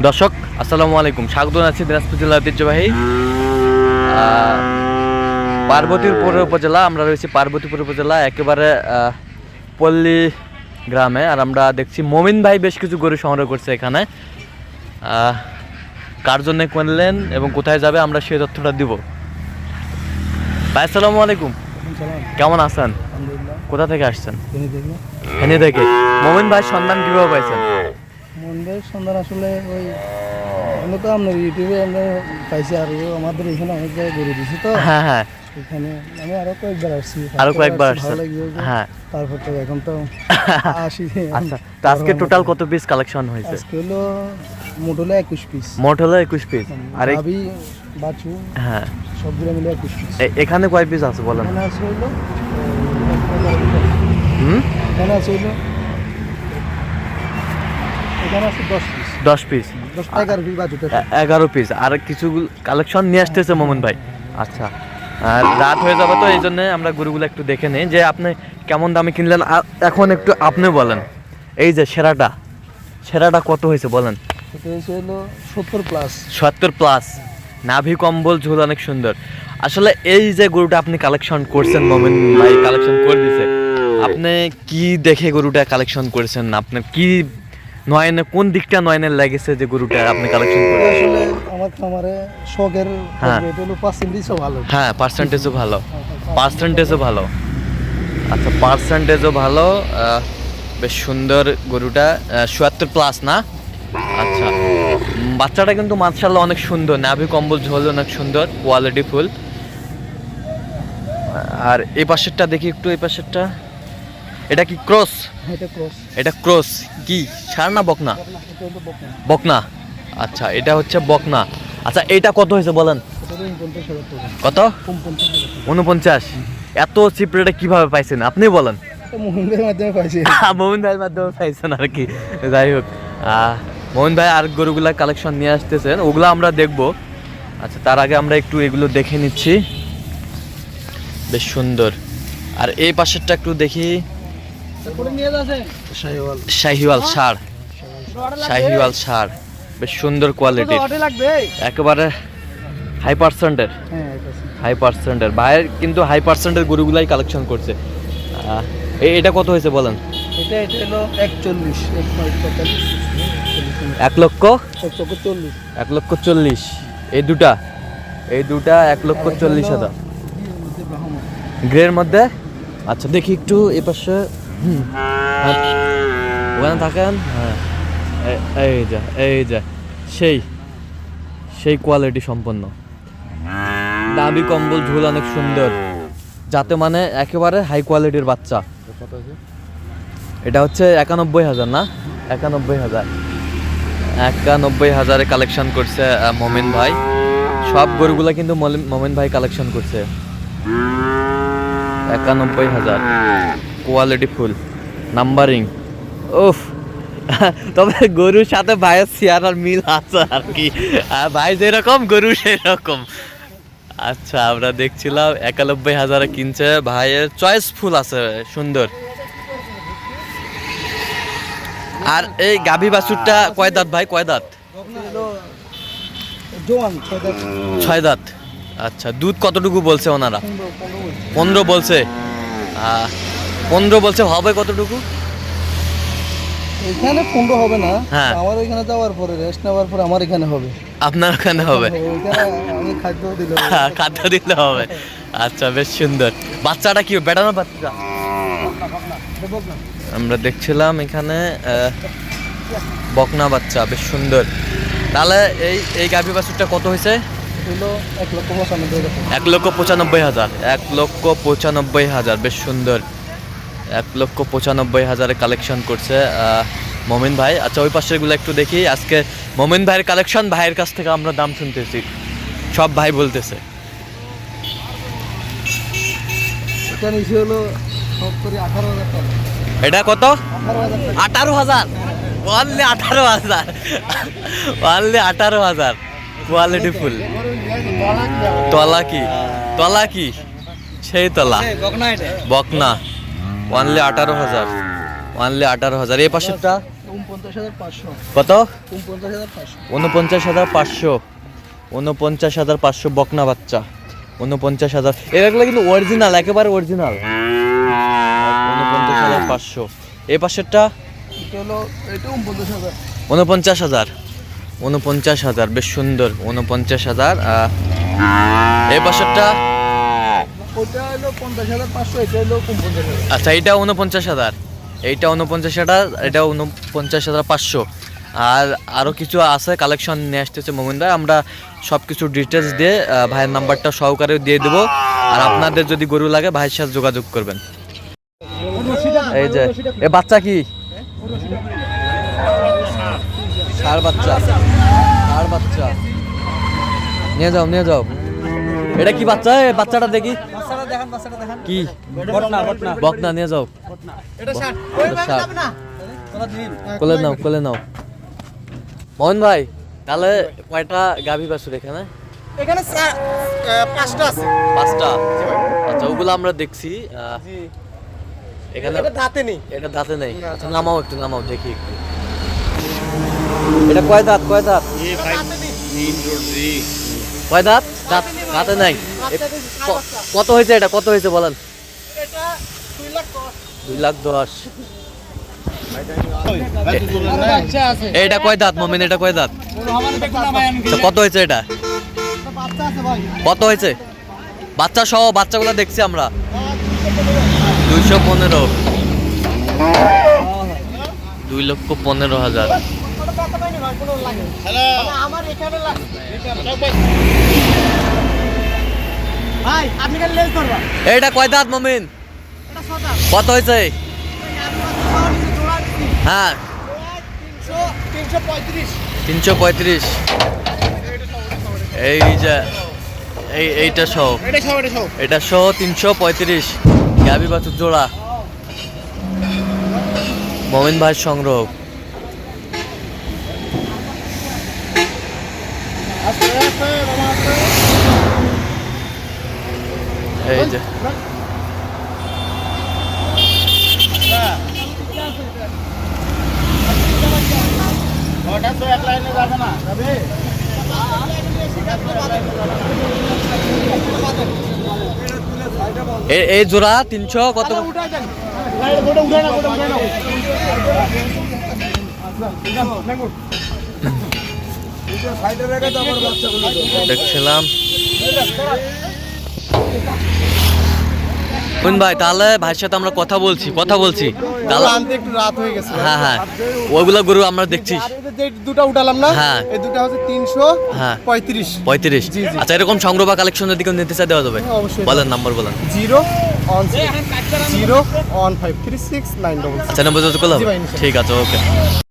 দর্শক আসসালামু আলাইকুম, স্বাগত আছি দিনাজপুর জেলার ঐতিহ্যবাহী পার্বতীপুর উপজেলা। আমরা রয়েছি পার্বতীপুর উপজেলা একেবারে পল্লী গ্রামে। আর আমরা দেখছি মমিন ভাই বেশ কিছু গরু সংগ্রহ করছে এখানে। কার জন্য করলেন এবং কোথায় যাবে আমরা সেই তথ্যটা দিব। ভাই আসসালামু আলাইকুম, কেমন আছেন? কোথা থেকে আসছেন? ফেনী থেকে। মমিন ভাই সন্ধান কিভাবে পাইছেন? মন্দির সন্ধান আসলে ওই আমরা তো আপনার ইউটিউবে আমরা পাইছি, আর আমাদের এখানে অনেক জায়গায় গরু দিছি তো। হ্যাঁ হ্যাঁ, এখানে আমি আরো কয়েকবার আসছি। আসছেন? হ্যাঁ, তারপর তো এখন তো আসি। আচ্ছা, তো আজকে টোটাল কত পিস কালেকশন হয়েছে? আজকে হলো মোট হলো 21 পিস। মোট হলো 21 পিস। আর ভাবি বাছু হ্যাঁ, সবগুলো মিলে 21 পিস। এখানে কয় পিস আছে বলেন? এখানে আছে হলো হুম, এখানে আছে হলো এখানে আছে 10 পিস। 10 পিস, 11 পিস বাছু। 11 পিস। আর কিছু কালেকশন নিয়ে আসতেছে মোমিন ভাই। আচ্ছা, আর রাত হয়ে যাবে তো এই জন্য আমরা গরুগুলো একটু দেখে নিই যে আপনি কেমন দামে কিনলেন। এখন একটু আপনি বলেন, এই যে সেরাটা কত হয়েছে বলেন? এটা হলো 70 প্লাস। 70 প্লাস, নাভি কম্বল, ঝোল অনেক সুন্দর। আসলে এই যে গরুটা আপনি কালেকশন করছেন, মোমিন ভাই কালেকশন করে দিয়েছে, আপনি কি দেখে গরুটা কালেকশন করেছেন? আপনি কি নয়নে কোন দিকটা নয়নে লেগেছে যে গরুটা আপনি কালেকশন করে? আসলে আমার খামারে শখের হ্যাঁ। এটা হলো পার্সেন্টেজও ভালো। হ্যাঁ, পার্সেন্টেজও ভালো। আচ্ছা, পার্সেন্টেজও ভালো। বেশ সুন্দর গরুটা। ৭৪ প্লাস না? আচ্ছা, বাচ্চাটা কিন্তু মাশাআল্লাহ অনেক সুন্দর, নাভি কম্বল, ঝোল অনেক সুন্দর, কোয়ালিটি ফুল। আর এই পাশেরটা দেখি একটু, এই পাশেরটা এটা কি ক্রস? এটা ক্রস। এটা ক্রস কি ষাঁড় না বকনা? এটা হলো বকনা। বকনা। আচ্ছা, এটা হচ্ছে বকনা। আচ্ছা, এটা কত হয়েছে বলেন? এটা হলো 49,000 টাকা। কত? 49,000। 49। এত চিপ রেটে কিভাবে পাইছেন আপনি বলেন? এটা মোহিনের মাধ্যমে পাইছি। মোহন ভাইয়ের মাধ্যমে পাইছেন আর কি। যাই হোক, মোহন ভাই আর গরুগুলা কালেকশন নিয়ে আসতেছেন, ওগুলো আমরা দেখব। আচ্ছা, তার আগে আমরা একটু এগুলো দেখে নিচ্ছি। বেশ সুন্দর। আর এই পাশেরটা একটু দেখি। শাহিওয়াল ষাঁড়, বেশ সুন্দর কোয়ালিটির, একেবারে হাই পার্সেন্টের। ভাইয়ের কিন্তু হাই পার্সেন্টের গরুগুলাই কালেকশন করছে। এটা কত হয়েছে বলেন? এটা হলো 41। 1,40,000। এই দুটা 1,40,000 গ্রের মধ্যে। আচ্ছা, দেখি একটু এ পাশে। ওখানে থাকেন। হ্যাঁ, এই যা সেই কোয়ালিটি সম্পন্ন, নাভি কম্বল, ঝোল অনেক সুন্দর, যাতে মানে একেবারে হাই কোয়ালিটির বাচ্চা। এটা হচ্ছে 91,000 না? 91,000 কালেকশন করছে মোমিন ভাই। সব গরুগুলা কিন্তু মোমিন ভাই কালেকশন করছে। 91,000, কোয়ালিটি ফুল, নাম্বারিং। উফ, তবে গরুর সাথে ভাইয়ের চেহারার মিল আছে আর কি। ভাই যেরকম গরু সেরকম। আচ্ছা, আমরা দেখছিলাম 91,000 কিনছে। ভাইয়ের চয়েস ফুল আছে, সুন্দর। আর এই গাভী বাছুরটা কয় দাঁত ভাই? কয় দাঁত? জোয়ান 6 দাঁত। আচ্ছা, দুধ কতটুকু বলছে ওনারা? 15 বলছে। 15 বলছে, হবে কতটুকু? এখানে 15 হবে না। হ্যাঁ, আমার ওইখানে যাওয়ার পরে রেস্ট নেওয়ার পরে আমার এখানে হবে। আপনার ওখানে হবে? আমি খাদ্য দিলে খাদ্য দিলে হবে। আচ্ছা, বেশ সুন্দর। বাচ্চাটা কি বেটা না বাচ্চা? আমরা দেখছিলাম এখানে বকনা বাচ্চা, বেশ সুন্দর। তাহলে এই গাভী বাছুরটা কত হয়েছে? 1,95,000। 1,95,000, বেশ সুন্দর। 1,95,000 কালেকশন করছে মোমিন ভাই। আচ্ছা, ওই পাশের গুলো একটু দেখি। আজকে মোমিন ভাইয়ের কালেকশন, ভাইয়ের কাছ থেকে আমরা দাম শুনতেছি, সব ভাই বলতেছে। এটা কত? 18,000। অনলি 18,000। Quality full. তলা কি সেই তলা? বকনা। অনলি 18,000। এই পাশেরটা 49,500 কত? 49,500 49,500 বকনা বাচ্চা 49,000। এগুলো কিন্তু অরিজিনাল, একেবারে অরিজিনাল। 49,500। এই পাশেরটা এটা হলো এটা 49,000 49,000। 49,000 বেশ সুন্দর। 49,000। এই পাশেরটা ওটা হলো 50,500, এটা হলো 49,000। আচ্ছা, এইটা 49,000, এইটা 49,000, এটা 49,500। আর আরও কিছু আছে কালেকশন নিয়ে আসতেছে মোমিন ভাই, আমরা সব কিছু ডিটেলস দিয়ে ভাইয়ের নাম্বারটা সহকারে দিয়ে দেবো। আর আপনাদের যদি গরু লাগে ভাইয়ের সাথে যোগাযোগ করবেন। এই যে এ বাচ্চা কি? ষাঁড় বাচ্চা, ষাঁড় বাচ্চা। নিয়ে যাও, নিয়ে যাও। এটা কি বাচ্চা? এই বাচ্চাটা দেখি কি? বকনা, নিয়ে যাও। কোলে নাও, কোলে নাও। মোহন ভাই, তাহলে কয়টা গাভী বাছুর এখানে? এখানে 5টা আছে। 5টা? আচ্ছা, ওগুলো আমরা দেখছি। এখানে এটা দাঁতে নেই। এটা দাঁতে নেই। আচ্ছা, নামাও একটু, নামাও দেখি একটু। এটা কয় দাঁত? কয় দাঁত? কয় দাঁত? দাঁত দাঁতে নাই। কত হয়েছে এটা? কত হয়েছে বলেন? এটা 2,10,000। বাচ্চা আছে। এটা কয় দাঁত মোমিন? এটা কয় দাঁত? আচ্ছা, কত হয়েছে এটা? বাচ্চা আছে ভাই। কত হয়েছে? বাচ্চা সহ, বাচ্চাগুলো দেখছি আমরা। 215। 2,15,000। আমার এখানে ভাই, আপনি খালি লেজ ধরবা। এটা কয় দাঁত মোমিন? এটা 6 দাঁত। কত হয়েছে? হ্যাঁ, 335। 335। এই যে এইটা সহ, এটা সহ 335 গাভী বাছুর জোড়া। মোমিন ভাইয়ের সংগ্রহ। এই যে ওটা তো এক লাইনে যাবে না, যাবে। এই জোড়া 300 কত? উঠাই দেন। ওটা উঠাই না, ওটা উঠাই না। দেখছিলাম। মোমিন ভাই, তাহলে ভাইয়ের সাথে আমরা কথা বলছি তাহলে। আনতে একটু রাত হয়ে গেছে। হ্যাঁ হ্যাঁ, ওইগুলা গরু আমরা দেখছি। আর এই যে দুটা উঠালাম না, হ্যাঁ। এই দুটা হচ্ছে হ্যাঁ 335। 35। জি, জি। আচ্ছা, এরকম সংগ্রহ বা কালেকশন যদি কেউ নিতে চাই দেওয়া যাবে? হ্যাঁ, অবশ্যই। বলেন, নাম্বার বলেন। 01536 9 আচ্ছা, নম্বর যোগাযোগ করলাম। জি ভাই, ইনশাআল্লাহ। ঠিক আছে, ওকে।